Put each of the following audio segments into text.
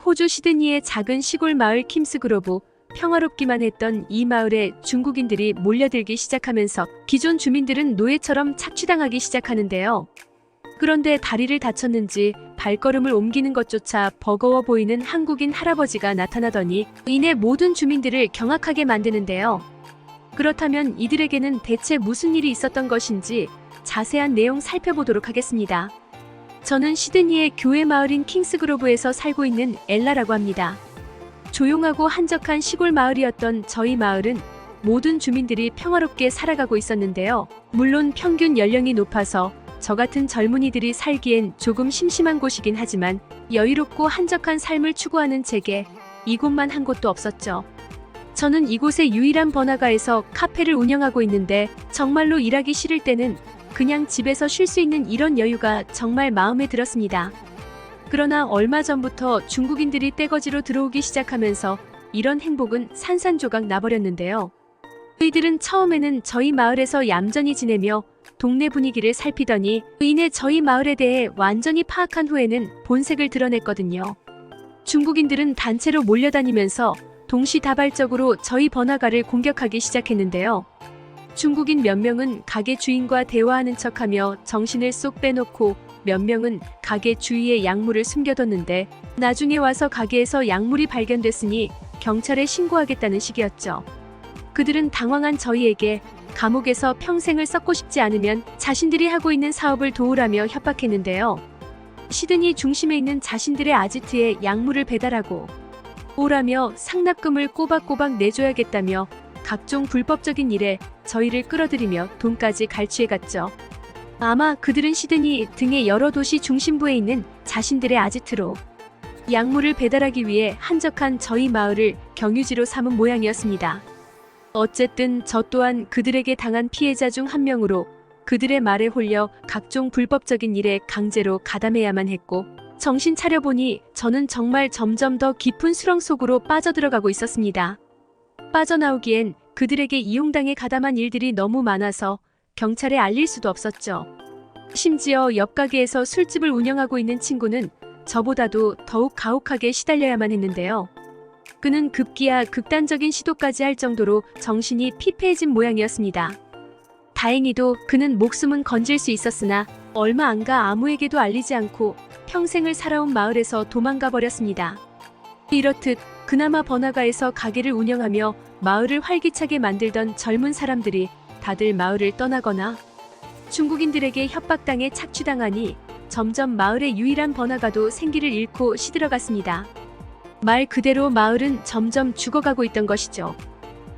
호주 시드니의 작은 시골 마을 킴스그로브. 평화롭기만 했던 이 마을에 중국인들이 몰려들기 시작하면서 기존 주민들은 노예처럼 착취당하기 시작하는데요. 그런데 다리를 다쳤는지 발걸음을 옮기는 것조차 버거워 보이는 한국인 할아버지가 나타나더니 이내 모든 주민들을 경악하게 만드는데요. 그렇다면 이들에게는 대체 무슨 일이 있었던 것인지 자세한 내용 살펴보도록 하겠습니다. 저는 시드니의 교회 마을인 킹스그로브에서 살고 있는 엘라라고 합니다. 조용하고 한적한 시골 마을이었던 저희 마을은 모든 주민들이 평화롭게 살아가고 있었는데요. 물론 평균 연령이 높아서 저 같은 젊은이들이 살기엔 조금 심심한 곳이긴 하지만 여유롭고 한적한 삶을 추구하는 제게 이곳만 한 곳도 없었죠. 저는 이곳의 유일한 번화가에서 카페를 운영하고 있는데 정말로 일하기 싫을 때는 그냥 집에서 쉴 수 있는 이런 여유가 정말 마음에 들었습니다. 그러나 얼마 전부터 중국인들이 떼거지로 들어오기 시작하면서 이런 행복은 산산조각 나버렸는데요. 그이들은 처음에는 저희 마을에서 얌전히 지내며 동네 분위기를 살피더니 이내 저희 마을에 대해 완전히 파악한 후에는 본색을 드러냈거든요. 중국인들은 단체로 몰려다니면서 동시다발적으로 저희 번화가를 공격하기 시작했는데요. 중국인 몇 명은 가게 주인과 대화하는 척하며 정신을 쏙 빼놓고 몇 명은 가게 주위에 약물을 숨겨뒀는데 나중에 와서 가게에서 약물이 발견됐으니 경찰에 신고하겠다는 식이었죠. 그들은 당황한 저희에게 감옥에서 평생을 썩고 싶지 않으면 자신들이 하고 있는 사업을 도우라며 협박했는데요. 시드니 중심에 있는 자신들의 아지트에 약물을 배달하고 오라며 상납금을 꼬박꼬박 내줘야겠다며 각종 불법적인 일에 저희를 끌어들이며 돈까지 갈취해갔죠. 아마 그들은 시드니 등의 여러 도시 중심부에 있는 자신들의 아지트로 약물을 배달하기 위해 한적한 저희 마을을 경유지로 삼은 모양이었습니다. 어쨌든 저 또한 그들에게 당한 피해자 중 한 명으로 그들의 말에 홀려 각종 불법적인 일에 강제로 가담해야만 했고 정신 차려보니 저는 정말 점점 더 깊은 수렁 속으로 빠져들어가고 있었습니다. 빠져나오기엔 그들에게 이용당해 가담한 일들이 너무 많아서 경찰에 알릴 수도 없었죠. 심지어 옆 가게에서 술집을 운영하고 있는 친구는 저보다도 더욱 가혹하게 시달려야만 했는데요. 그는 급기야 극단적인 시도까지 할 정도로 정신이 피폐해진 모양이었습니다. 다행히도 그는 목숨은 건질 수 있었으나 얼마 안가 아무에게도 알리지 않고 평생을 살아온 마을에서 도망가 버렸습니다. 이렇듯 그나마 번화가에서 가게를 운영하며 마을을 활기차게 만들던 젊은 사람들이 다들 마을을 떠나거나 중국인들에게 협박당해 착취당하니 점점 마을의 유일한 번화가도 생기를 잃고 시들어갔습니다. 말 그대로 마을은 점점 죽어가고 있던 것이죠.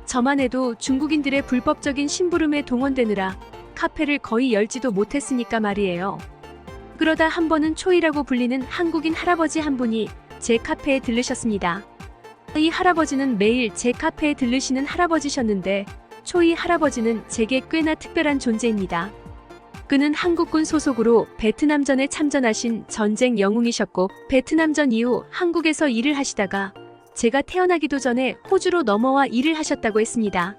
저만 해도 중국인들의 불법적인 심부름에 동원되느라 카페를 거의 열지도 못했으니까 말이에요. 그러다 한 번은 초이라고 불리는 한국인 할아버지 한 분이 제 카페에 들르셨습니다. 이 할아버지는 매일 제 카페에 들르시는 할아버지셨는데 초이 할아버지는 제게 꽤나 특별한 존재입니다. 그는 한국군 소속으로 베트남전에 참전하신 전쟁 영웅이셨고 베트남전 이후 한국에서 일을 하시다가 제가 태어나기도 전에 호주로 넘어와 일을 하셨다고 했습니다.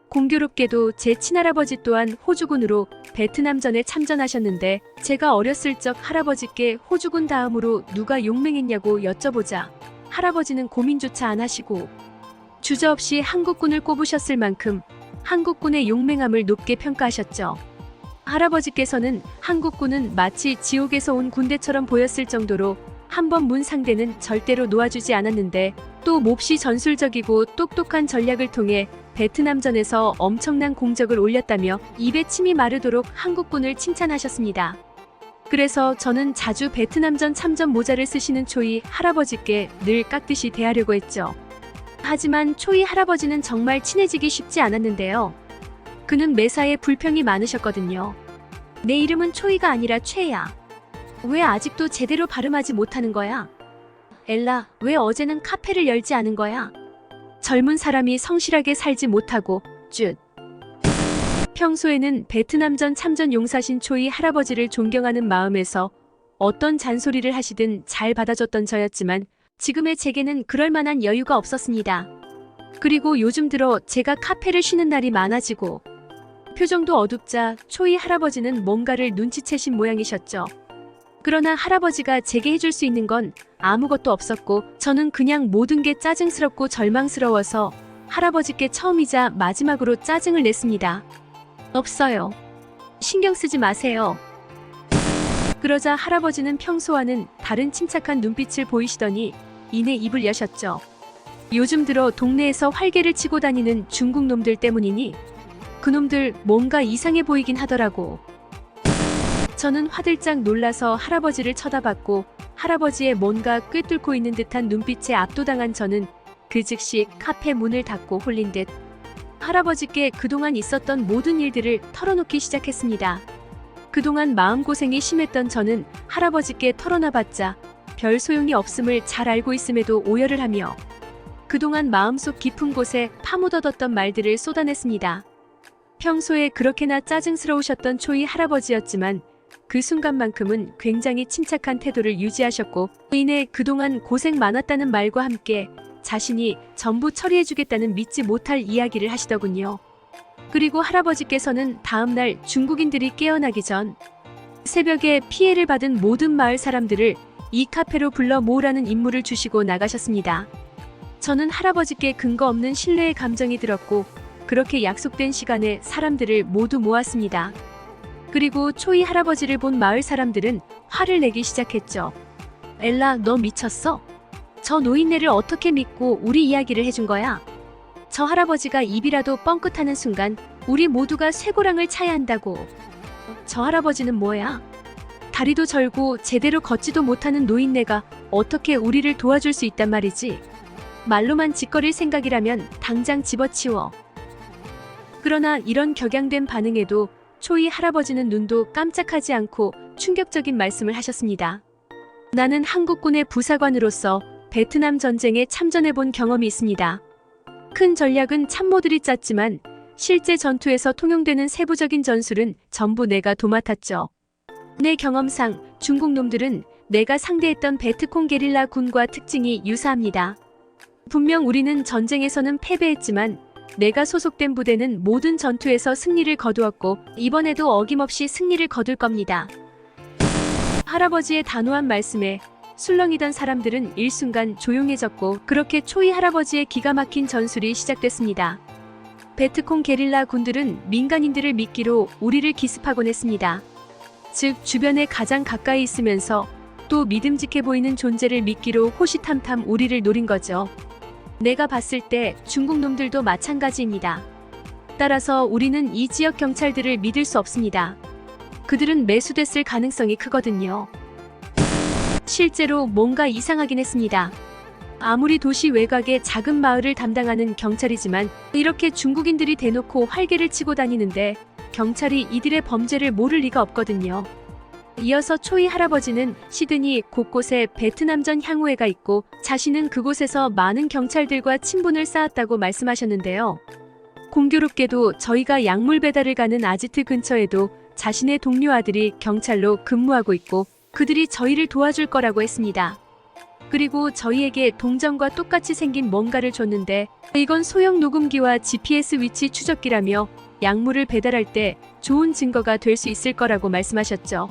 공교롭게도 제 친할아버지 또한 호주군으로 베트남전에 참전하셨는데 제가 어렸을 적 할아버지께 호주군 다음으로 누가 용맹했냐고 여쭤보자 할아버지는 고민조차 안 하시고 주저없이 한국군을 꼽으셨을 만큼 한국군의 용맹함을 높게 평가하셨죠. 할아버지께서는 한국군은 마치 지옥에서 온 군대처럼 보였을 정도로 한 번 문 상대는 절대로 놓아주지 않았는데 또 몹시 전술적이고 똑똑한 전략을 통해 베트남전에서 엄청난 공적을 올렸다며 입에 침이 마르도록 한국군을 칭찬하셨습니다. 그래서 저는 자주 베트남전 참전 모자를 쓰시는 초이 할아버지께 늘 깍듯이 대하려고 했죠. 하지만 초이 할아버지는 정말 친해지기 쉽지 않았는데요. 그는 매사에 불평이 많으셨거든요. 내 이름은 초이가 아니라 최야. 왜 아직도 제대로 발음하지 못하는 거야? 엘라, 왜 어제는 카페를 열지 않은 거야? 젊은 사람이 성실하게 살지 못하고 쯧. 평소에는 베트남전 참전 용사신 초이 할아버지를 존경하는 마음에서 어떤 잔소리를 하시든 잘 받아줬던 저였지만 지금의 제게는 그럴 만한 여유가 없었습니다. 그리고 요즘 들어 제가 카페를 쉬는 날이 많아지고 표정도 어둡자 초이 할아버지는 뭔가를 눈치채신 모양이셨죠. 그러나 할아버지가 제게 해줄 수 있는 건 아무것도 없었고 저는 그냥 모든 게 짜증스럽고 절망스러워서 할아버지께 처음이자 마지막으로 짜증을 냈습니다. 없어요. 신경 쓰지 마세요. 그러자 할아버지는 평소와는 다른 침착한 눈빛을 보이시더니 이내 입을 여셨죠. 요즘 들어 동네에서 활개를 치고 다니는 중국 놈들 때문이니 그놈들 뭔가 이상해 보이긴 하더라고. 저는 화들짝 놀라서 할아버지를 쳐다봤고 할아버지의 뭔가 꿰뚫고 있는 듯한 눈빛에 압도당한 저는 그 즉시 카페 문을 닫고 홀린 듯 할아버지께 그동안 있었던 모든 일들을 털어놓기 시작했습니다. 그동안 마음고생이 심했던 저는 할아버지께 털어놔봤자 별 소용이 없음을 잘 알고 있음에도 오열을 하며 그동안 마음속 깊은 곳에 파묻어뒀던 말들을 쏟아냈습니다. 평소에 그렇게나 짜증스러우셨던 초이 할아버지였지만 그 순간만큼은 굉장히 침착한 태도를 유지하셨고 이내 그동안 고생 많았다는 말과 함께 자신이 전부 처리해주겠다는 믿지 못할 이야기를 하시더군요. 그리고 할아버지께서는 다음날 중국인들이 깨어나기 전 새벽에 피해를 받은 모든 마을 사람들을 이 카페로 불러 모으라는 임무를 주시고 나가셨습니다. 저는 할아버지께 근거 없는 신뢰의 감정이 들었고 그렇게 약속된 시간에 사람들을 모두 모았습니다. 그리고 초이 할아버지를 본 마을 사람들은 화를 내기 시작했죠. 엘라, 너 미쳤어? 저 노인네를 어떻게 믿고 우리 이야기를 해준 거야? 저 할아버지가 입이라도 뻥끗하는 순간 우리 모두가 쇠고랑을 차야 한다고. 저 할아버지는 뭐야? 다리도 절고 제대로 걷지도 못하는 노인네가 어떻게 우리를 도와줄 수 있단 말이지? 말로만 짓거릴 생각이라면 당장 집어치워. 그러나 이런 격양된 반응에도 초이 할아버지는 눈도 깜짝하지 않고 충격적인 말씀을 하셨습니다. 나는 한국군의 부사관으로서 베트남 전쟁에 참전해본 경험이 있습니다. 큰 전략은 참모들이 짰지만 실제 전투에서 통용되는 세부적인 전술은 전부 내가 도맡았죠. 내 경험상 중국 놈들은 내가 상대했던 베트콩 게릴라 군과 특징이 유사합니다. 분명 우리는 전쟁에서는 패배했지만 내가 소속된 부대는 모든 전투에서 승리를 거두었고 이번에도 어김없이 승리를 거둘 겁니다. 할아버지의 단호한 말씀에 술렁이던 사람들은 일순간 조용해졌고 그렇게 초이 할아버지의 기가 막힌 전술이 시작됐습니다. 베트콩 게릴라 군들은 민간인들을 미끼로 우리를 기습하곤 했습니다. 즉 주변에 가장 가까이 있으면서 또 믿음직해 보이는 존재를 미끼로 호시탐탐 우리를 노린 거죠. 내가 봤을 때 중국 놈들도 마찬가지입니다. 따라서 우리는 이 지역 경찰들을 믿을 수 없습니다. 그들은 매수됐을 가능성이 크거든요. 실제로 뭔가 이상하긴 했습니다. 아무리 도시 외곽의 작은 마을을 담당하는 경찰이지만 이렇게 중국인들이 대놓고 활개를 치고 다니는데 경찰이 이들의 범죄를 모를 리가 없거든요. 이어서 초이 할아버지는 시드니 곳곳에 베트남전 향후회가 있고 자신은 그곳에서 많은 경찰들과 친분을 쌓았다고 말씀하셨는데요. 공교롭게도 저희가 약물 배달을 가는 아지트 근처에도 자신의 동료 아들이 경찰로 근무하고 있고 그들이 저희를 도와줄 거라고 했습니다. 그리고 저희에게 동전과 똑같이 생긴 뭔가를 줬는데 이건 소형 녹음기와 GPS 위치 추적기라며 약물을 배달할 때 좋은 증거가 될 수 있을 거라고 말씀하셨죠.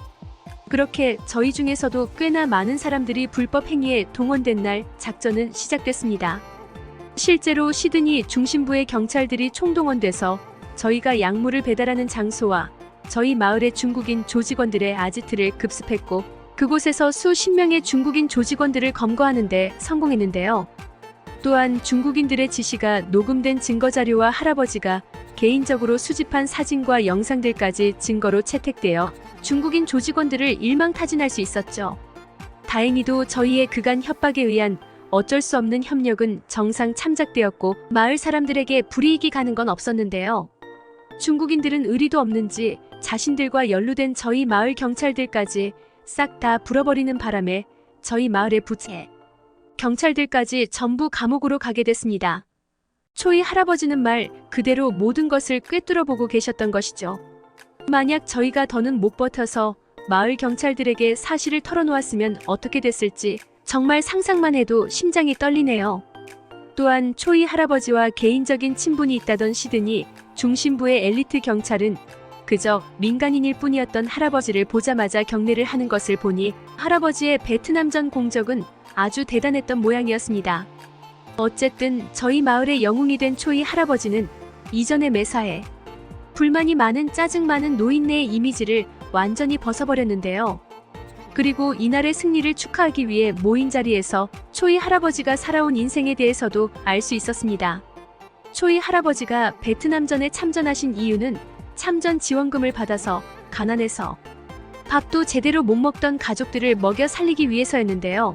그렇게 저희 중에서도 꽤나 많은 사람들이 불법 행위에 동원된 날 작전은 시작됐습니다. 실제로 시드니 중심부의 경찰들이 총동원돼서 저희가 약물을 배달하는 장소와 저희 마을의 중국인 조직원들의 아지트를 급습했고 그곳에서 수십 명의 중국인 조직원들을 검거하는 데 성공했는데요. 또한 중국인들의 지시가 녹음된 증거자료와 할아버지가 개인적으로 수집한 사진과 영상들까지 증거로 채택되어 중국인 조직원들을 일망타진할 수 있었죠. 다행히도 저희의 그간 협박에 의한 어쩔 수 없는 협력은 정상 참작되었고 마을 사람들에게 불이익이 가는 건 없었는데요. 중국인들은 의리도 없는지 자신들과 연루된 저희 마을 경찰들까지 싹 다 불어버리는 바람에 저희 마을의 부채 경찰들까지 전부 감옥으로 가게 됐습니다. 초이 할아버지는 말 그대로 모든 것을 꿰뚫어보고 계셨던 것이죠. 만약 저희가 더는 못 버텨서 마을 경찰들에게 사실을 털어놓았으면 어떻게 됐을지 정말 상상만 해도 심장이 떨리네요. 또한 초이 할아버지와 개인적인 친분이 있다던 시드니 중심부의 엘리트 경찰은 그저 민간인일 뿐이었던 할아버지를 보자마자 경례를 하는 것을 보니 할아버지의 베트남전 공적은 아주 대단했던 모양이었습니다. 어쨌든 저희 마을의 영웅이 된 초이 할아버지는 이전의 매사에 불만이 많은 짜증 많은 노인네의 이미지를 완전히 벗어버렸는데요. 그리고 이날의 승리를 축하하기 위해 모인 자리에서 초이 할아버지가 살아온 인생에 대해서도 알 수 있었습니다. 초이 할아버지가 베트남전에 참전하신 이유는 참전 지원금을 받아서 가난해서 밥도 제대로 못 먹던 가족들을 먹여 살리기 위해서였는데요.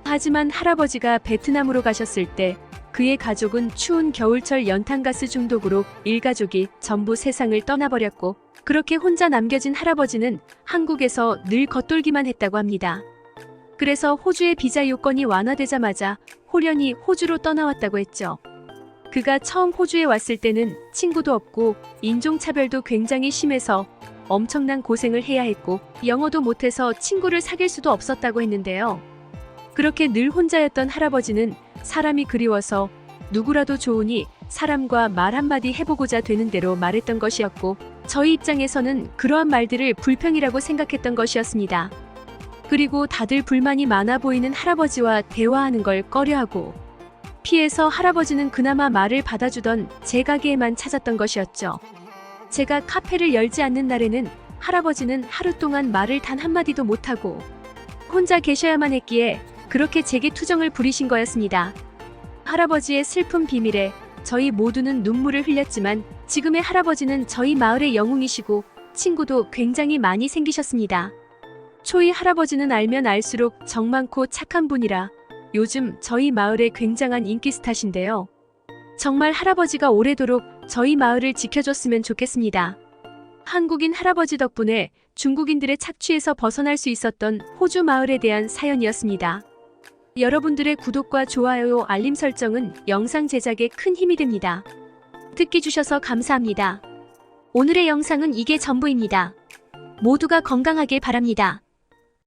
하지만 할아버지가 베트남으로 가셨을 때 그의 가족은 추운 겨울철 연탄가스 중독으로 일가족이 전부 세상을 떠나버렸고 그렇게 혼자 남겨진 할아버지는 한국에서 늘 겉돌기만 했다고 합니다. 그래서 호주의 비자 요건이 완화되자마자 홀연히 호주로 떠나왔다고 했죠. 그가 처음 호주에 왔을 때는 친구도 없고 인종차별도 굉장히 심해서 엄청난 고생을 해야 했고 영어도 못해서 친구를 사귈 수도 없었다고 했는데요. 그렇게 늘 혼자였던 할아버지는 사람이 그리워서 누구라도 좋으니 사람과 말 한마디 해보고자 되는 대로 말했던 것이었고 저희 입장에서는 그러한 말들을 불평이라고 생각했던 것이었습니다. 그리고 다들 불만이 많아 보이는 할아버지와 대화하는 걸 꺼려하고 피해서 할아버지는 그나마 말을 받아주던 제 가게에만 찾았던 것이었죠. 제가 카페를 열지 않는 날에는 할아버지는 하루 동안 말을 단 한마디도 못하고 혼자 계셔야만 했기에 그렇게 제게 투정을 부리신 거였습니다. 할아버지의 슬픈 비밀에 저희 모두는 눈물을 흘렸지만 지금의 할아버지는 저희 마을의 영웅이시고 친구도 굉장히 많이 생기셨습니다. 초이 할아버지는 알면 알수록 정 많고 착한 분이라 요즘 저희 마을의 굉장한 인기 스타신데요. 정말 할아버지가 오래도록 저희 마을을 지켜줬으면 좋겠습니다. 한국인 할아버지 덕분에 중국인들의 착취에서 벗어날 수 있었던 호주 마을에 대한 사연이었습니다. 여러분들의 구독과 좋아요, 알림 설정은 영상 제작에 큰 힘이 됩니다. 듣기 주셔서 감사합니다. 오늘의 영상은 이게 전부입니다. 모두가 건강하길 바랍니다.